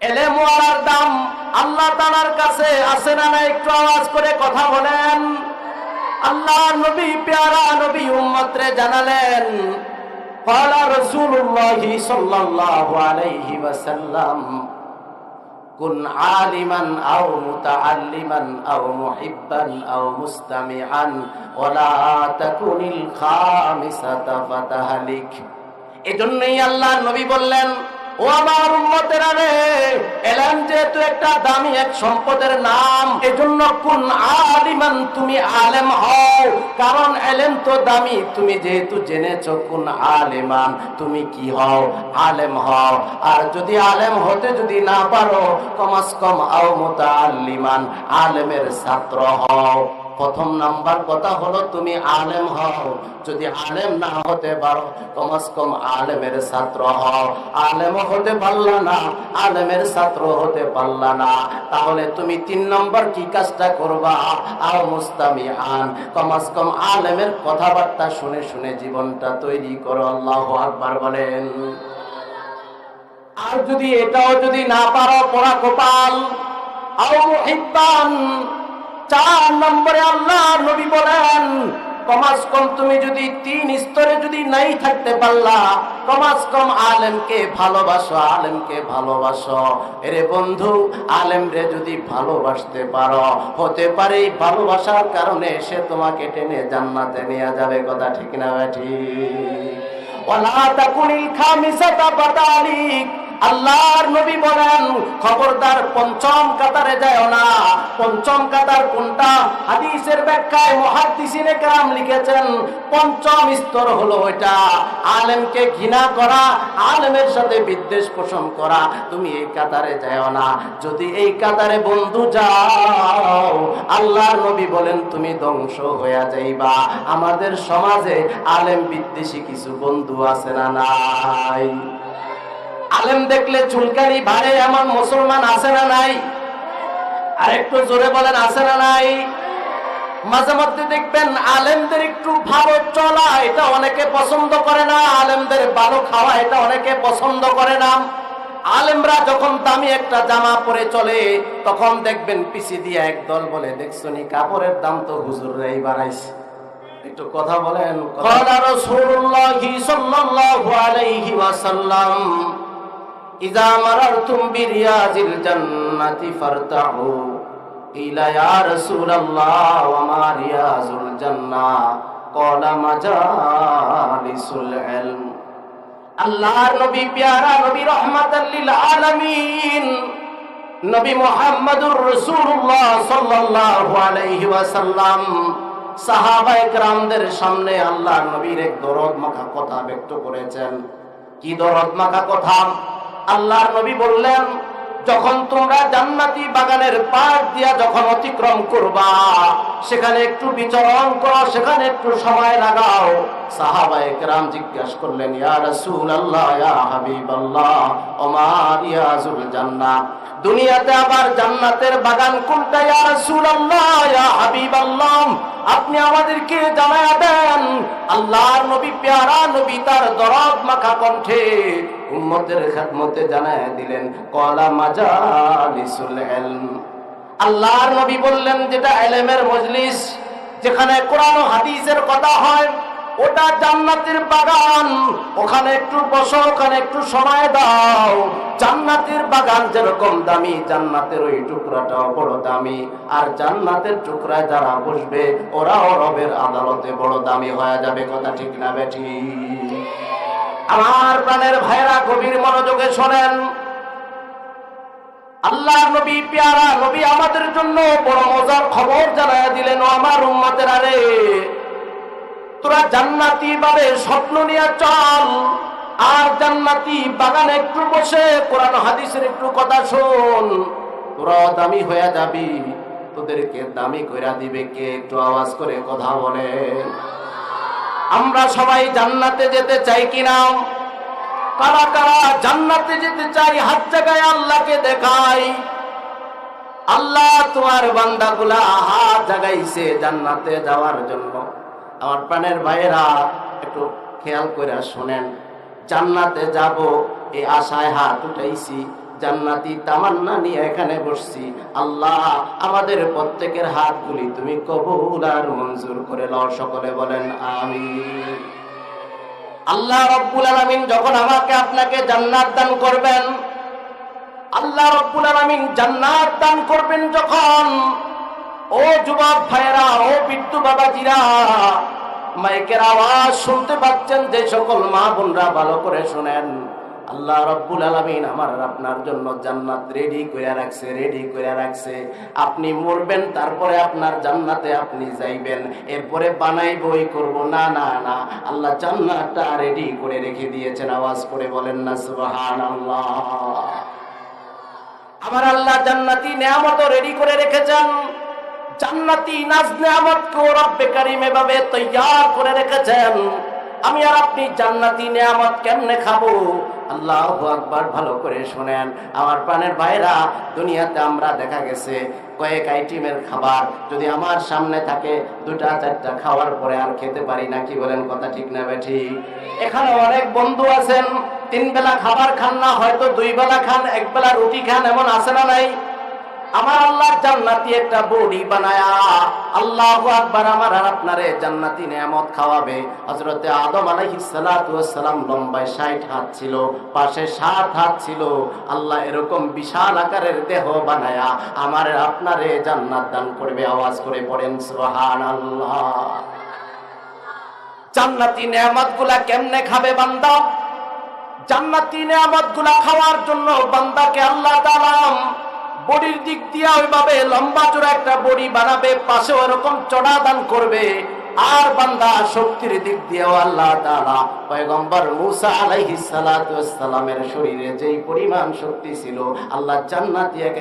এলেম ওয়ালার দাম আল্লাহ তাআলার কাছে আছে না নাই? একটু আওয়াজ করে কথা বলেন। আল্লাহ নবী প্যারা নবী উম্মতরে জানালেন, ক্বালা রাসূলুল্লাহি সাল্লাল্লাহু আলাইহি ওয়াসাল্লাম, কুন আলিমান আও মুতাআল্লিমান আও মুহিব্বান আও মুস্তামিআন ওয়ালা তাকুনিল খামিসাতা ফাতাহলিক। এজন্যই আল্লাহ নবী বললেন, ও আমার উম্মতেরা রে, এলেম যেহেতু একটা দামি এক সম্পদের নাম, এজন্য কুন আলিমান, তুমি আলেম হও, কারণ এলেম তো দামি। তুমি যেহেতু জেনেছো, কুন আলিমান, তুমি কি হও? আলেম হও। আর যদি আলেম হতে যদি না পারো, কমাস কম আও মুতাআল্লিমান, আলেমের ছাত্র হও। প্রথম নাম্বার কথা হলো তুমি আলেম হও। যদি আলেম না হতে পারো, কমাস কম আলেমের ছাত্র হও। আলেম হতে পারলা না, আলেমের ছাত্র হতে পারলা না, তাহলে তুমি 3 নম্বর কি কাজটা করবা? আও মুস্তামিআন, কমাস কম আলেমের কথাবার্তা শুনে শুনে জীবনটা তৈরি করো। আল্লাহু আকবার বলেন। আর যদি এটাও যদি না পারো, পড়া কপাল। আও মুহিব্বান, 4 নম্বরে আল্লাহ নবী বলেন, কমাস কম তুমি যদি 3 স্তরে যদি নাই থাকতে পারলা, কমাস কম আলেমকে ভালোবাসো, আলেমকে ভালোবাসো। এরে বন্ধু, আলেমরে যদি ভালোবাসতে পারো, হতে পারে এই ভালোবাসার কারণে সে তোমাকে টেনে জান্নাতে নিয়ে যাবে। কথা ঠিক না ঠিক? ওয়ালা তাকুনিল খামিসাতা ফাতালিক। আল্লাহর নবী বলেন, খবরদার পঞ্চম কাতারে যায় না। পঞ্চম কাতার কোনটা? হাদিসের ব্যাখ্যায় মুহাদ্দিসিনে কেরাম লিখেছেন, পঞ্চম স্তর হলো ওইটা আলেমকে ঘৃণা করা, আলেমের সাথে বিদ্বেষ পোষণ করা। তুমি এই কাতারে যায় না। যদি এই কাতারে বন্ধু যাও, আল্লাহর নবী বলেন তুমি ধ্বংস হয়ে যাইবা। আমাদের সমাজে আলেম বিদ্বেষী কিছু বন্ধু আছে না নাই? আলেম দেখলে চুলকানি ভারে এমন মুসলমান আছে না নাই? আর একটু জোরে বলেন, আছে না নাই? মাঝে মধ্যে দেখবেন আলেমদের একটু ভালো চলা এটা অনেকে পছন্দ করে না, আলেমদের ভালো খাওয়া এটা অনেকে পছন্দ করে না। আলেমরা যখন দামি একটা জামা পরে চলে, তখন দেখবেন পিছি দিয়ে একদল বলে, দেখছো নি কাপড়ের দাম তো হুজুররাই বাড়াইছে। একটু কথা বলেন। ক্বালা রাসূলুল্লাহি সাল্লাল্লাহু আলাইহি ওয়াসাল্লাম, ইযা মারারতুম বিরিয়াজিল জান্নাতি ফারতাহু। ইলা ইয়া রাসূলুল্লাহ ওয়া মা রিয়াজুল জান্নাহ? ক্বালা মাজালিসুল ইলম। আল্লাহর নবী প্যারা নবী রাহমাতাল লিল আলামিন, নবী মুহাম্মদুর রাসূলুল্লাহ সাল্লাল্লাহু আলাইহি ওয়াসাল্লাম সাহাবায়ে কেরামদের সামনে আল্লাহর নবীর এক দরদ মাখা কথা ব্যক্ত করেছেন। কি দরদ মাখা কথা? আল্লাহর নবী বললেন, যখন তোমরা জান্নাতি বাগানের পাশ দিয়া যখন অতিক্রম করবা, সেখানে একটু বিচরণ করো, সেখানে একটু সময় লাগাও। সাহাবায়ে কেরাম জিজ্ঞাসা করলেন, ইয়া রাসূলুল্লাহ, ইয়া হাবিবাল্লাহ, ওমা রিয়াজুল জান্নাহ? দুনিয়াতে আবার জান্নাতের বাগান কোনটা ইয়া রাসূলুল্লাহ, ইয়া হাবিবাল্লাহ? আপনি আমাদেরকে জানায়া দেন। আল্লাহর নবী প্যারা নবী তার দরদ মাখা কণ্ঠে উম্মতের খেদমতে জানায়া দিলেন, ক্বালা মাজালিসুল ইলম। আল্লাহর নবী বললেন, যেটা ইলমের মজলিস, যেখানে কোরআন ও হাদিসের কথা হয়, ওটা জান্নাতের বাগান। ওখানে একটু বসো, ওখানে একটু সময় দাও। জান্নাতের বাগান যেরকম দামি, জান্নাতের ওই টুকরাটাও বড় দামি। আর জান্নাতের টুকরায় যারা বসবে, ওরাও রবের আদালতে বড় দামি হয়ে যাবে। কথা ঠিক না বেঠি? আমার প্রাণের ভাইরা, গভীর মনোযোগে শোনেন। আল্লাহ নবী প্যারা নবী আমাদের জন্য বড় মজার খবর জানায়া দিলেন, ও আমার উম্মতেরা রে, তোরা জান্নাতি বারে স্বপ্ন নিয়ে চল, আর জান্নাতি বাগানে একটু বসে কোরআন হাদিসের একটু কথা শোন। তোরা দামি হয়ে যাবি। তোদেরকে দামি কইরা দিবে কে? একটু আওয়াজ করে কথা বলে। আমরা সবাই জান্নাতে যেতে চাই কিনা? কারা কারা জান্নাতে যেতে চাই? হাত জায়গায় আল্লাহকে দেখাই। আল্লাহ তোমার বান্দাগুলা হাত জাগাইছে জান্নাতে যাওয়ার জন্য। আমার প্রাণের ভাইয়েরা, একটু খেয়াল করে শুনেন। জান্নাতে যাব এই আশায় হাত উঠাইছি, জান্নাতি তামান্না নিয়ে এখানে বসছি। আল্লাহ আমাদের প্রত্যেকের হাতগুলি তুমি কবুল আর মঞ্জুর করে নাও, সকলে বলেন আমিন। আল্লাহ রাব্বুল আলামিন যখন আমাকে আপনাকে জান্নাত দান করবেন, আল্লাহ রাব্বুল আলামিন জান্নাত দান করবেন যখন, ও যুবক ভাইরা, ও বৃদ্ধ বাবাজিরা, মাইকের আওয়াজ শুনতে পাচ্ছেন যে সকল মা বোনরা ভালো করে শুনেন, আল্লাহ রাব্বুল আলামিন আমার আপনার জন্য জান্নাত রেডি করে রাখছে, রেডি করে রাখছে। আপনি মরবেন, তারপরে আপনার জান্নাতে আপনি যাইবেন, এরপরে বানাই বই করব না, না না, আল্লাহ জান্নাতটা রেডি করে রেখে দিয়েছেন। আওয়াজ করে বলেন না সুবহানাল্লাহ। আমার আল্লাহ জান্নাতি নেয়ামত রেডি করে রেখেছেন। জান্নাতি নাজ নেয়ামতকে রব্বে কারীম এভাবে তৈয়ার করে রেখেছেন। আমি আর আপনি জান্নাতি নেয়ামত কেমনে খাবো? আল্লাহু আকবার, ভালো করে শুনেন আমার প্রাণের ভাইরা। দুনিয়াতে আমরা দেখা গেছে কয়েক আইটেমের খাবার যদি আমার সামনে থাকে, দুটা চারটা খাওয়ার পরে আর খেতে পারি না। কি বলেন, কথা ঠিক না বেঠিক? এখানে অনেক বন্ধু আছেন 3 বেলা খাবার খান না, হয়তো 2 বেলা খান, 1 বেলা রুটি খান, এমন আছে না নাই? আমার আল্লাহ জান্নাতি একটা বডি বানায়া, আল্লাহু আকবার, আমার আর আপনারে জান্নাতি নেয়ামত খাওয়াবে। হযরতে আদম আলাইহিস সালাতু ওয়াস সালাম লম্বায় 60 হাত ছিল, পাশে 7 হাত ছিল। আল্লাহ এরকম বিশাল আকারের দেহ বানায়া আমার আর আপনারে জান্নাত দান করবে। আওয়াজ করে পড়েন সুবহানাল্লাহ। জান্নাতি নেয়ামতগুলা কেমনে খাবে বান্দা? জান্নাতি নেয়ামতগুলা খাওয়ার জন্য বান্দাকে আল্লাহ তাআলা বডির দিক দিয়ে ওইভাবে লম্বা চড়া একটা বডি বানাবে, পাশে ওরকম চড়া দান করবে। আর বান্দা শক্তির দিক দিয়েও আল্লাহ তাআলা পয়গম্বর মূসা আলাইহিস সালাতু ওয়াস সালামের শরীরে যেই পরিমাণ শক্তি ছিল, আল্লাহ জান্নাতি